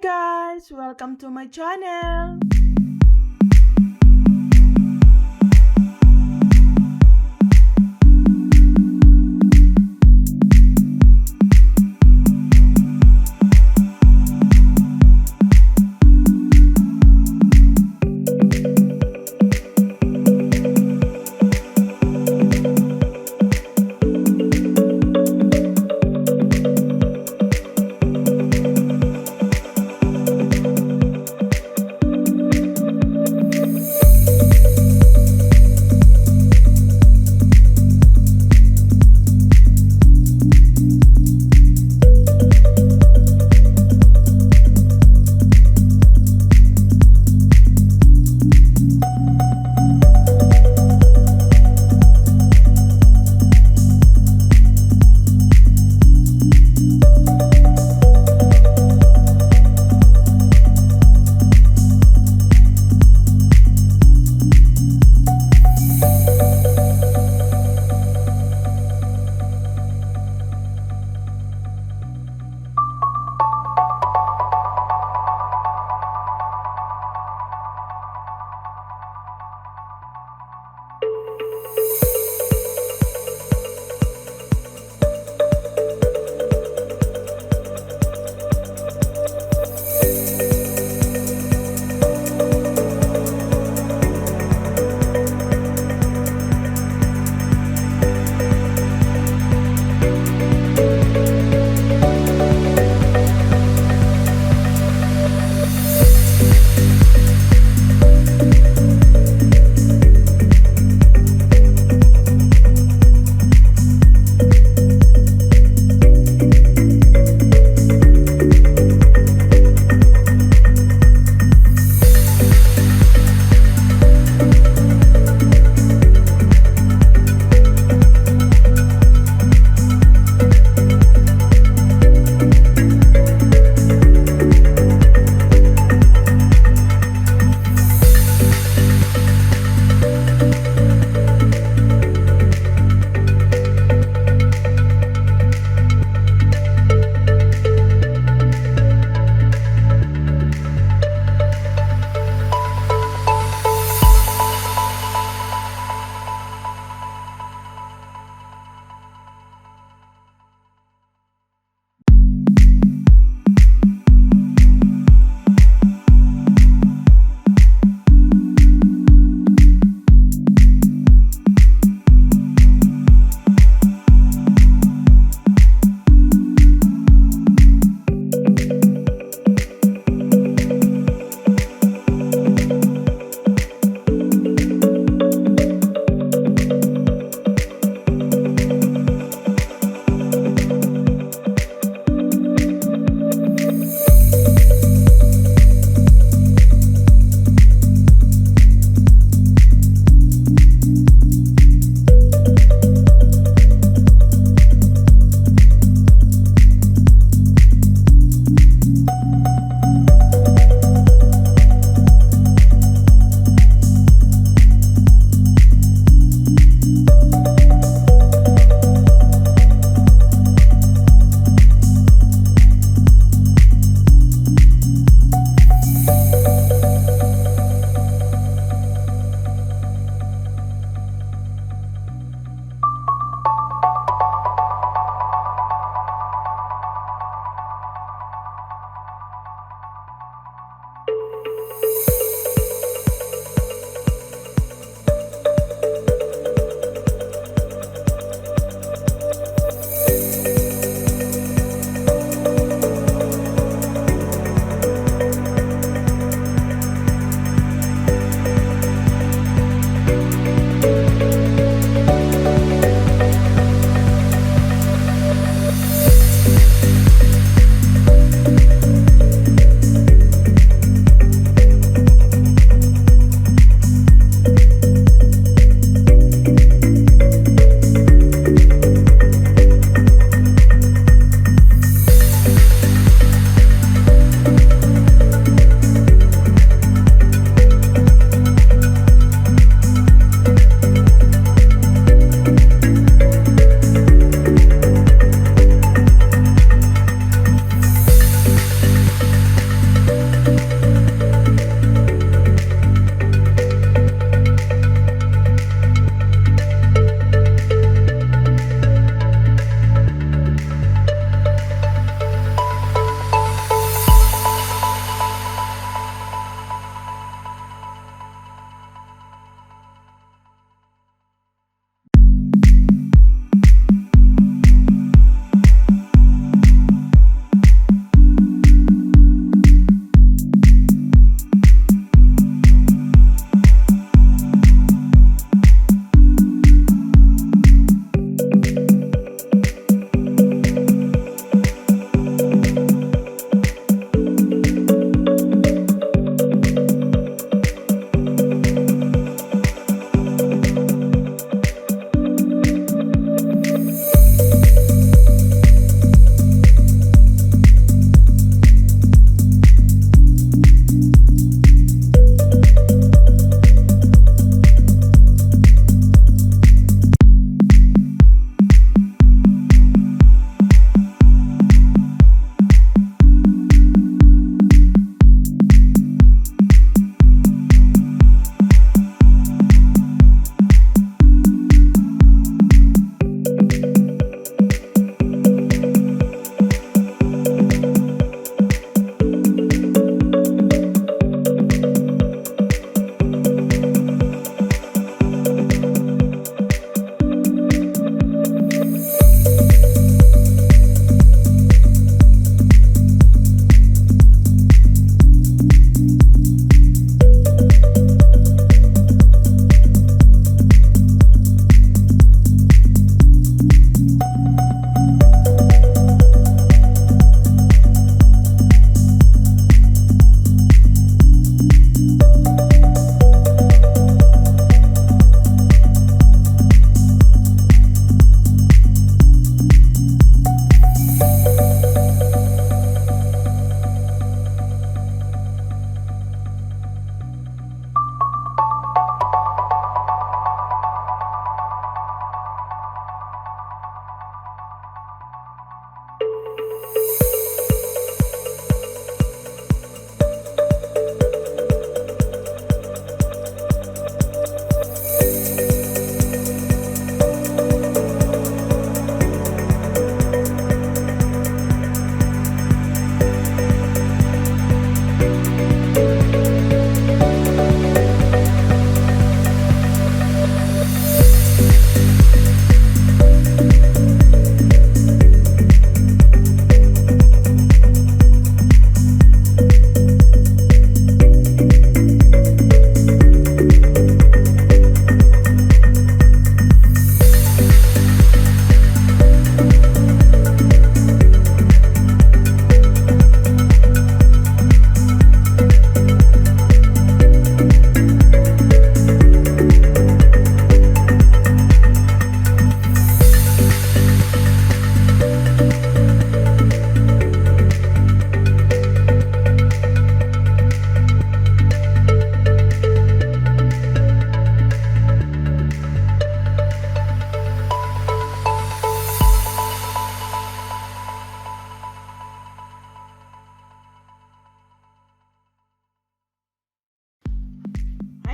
guys! Welcome to my channel!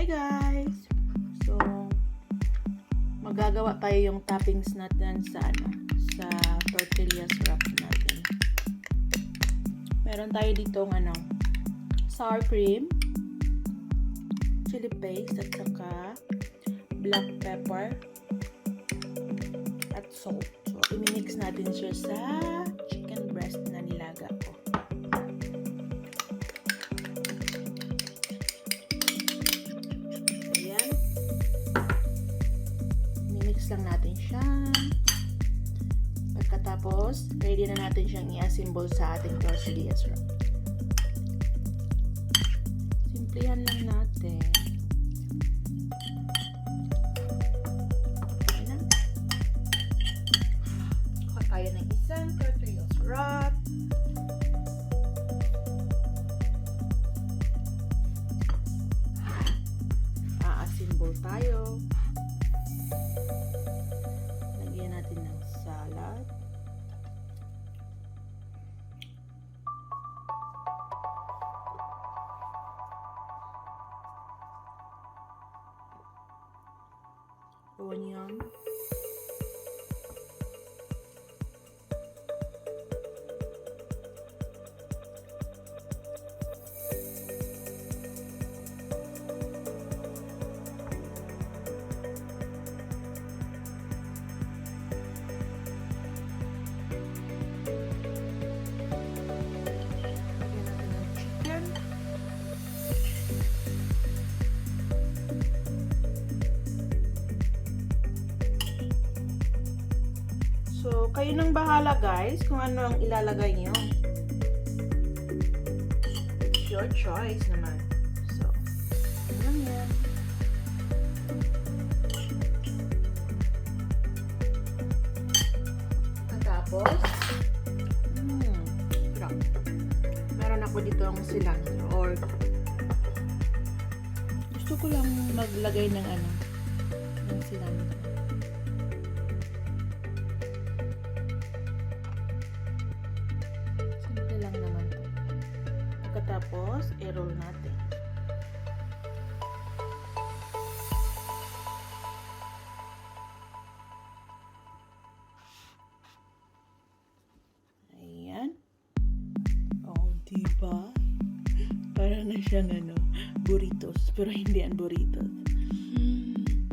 Hi guys! So, magagawa tayo yung toppings natin sa tortillas wrap natin. Meron tayo dito sour cream, chili paste at saka black pepper at salt. So, i-mix natin siya sa chicken breast na nilaga ko. Ayan. I-mix lang natin siya. Pagkatapos, ready na natin siyang i-assemble sa ating tortillas wrap. Simplihan lang natin. Kaya ng isang tortillas wrap. A-assemble tayo. Lagyan natin ng salad. Onion. So, kayo nang bahala guys kung ano ang ilalagay nyo. It's your choice naman. So, ano yan. Tapos, meron ako dito ang cilantro or gusto ko lang maglagay ng cilantro. Tapos, i-roll natin. Ayan. Oh, diba? Parang na siyang burritos. Pero hindi ang burritos.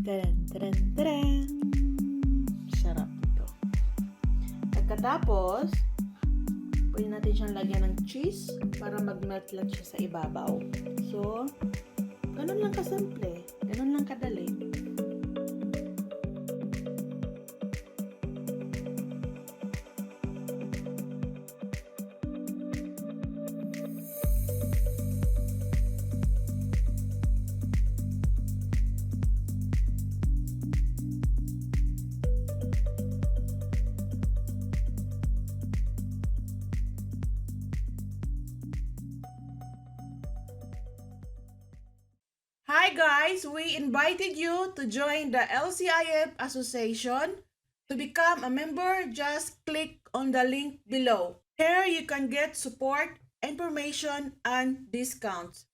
Taran, taran, taran. Sarap ito. Pagkatapos, pwede natin siyang lagyan ng cheese para mag-melt lang siya sa ibabaw. So, ganun lang kasimple. Ganun lang kadali. Hi guys! We invited you to join the LCIF Association. To become a member, just click on the link below. Here you can get support, information, and discounts.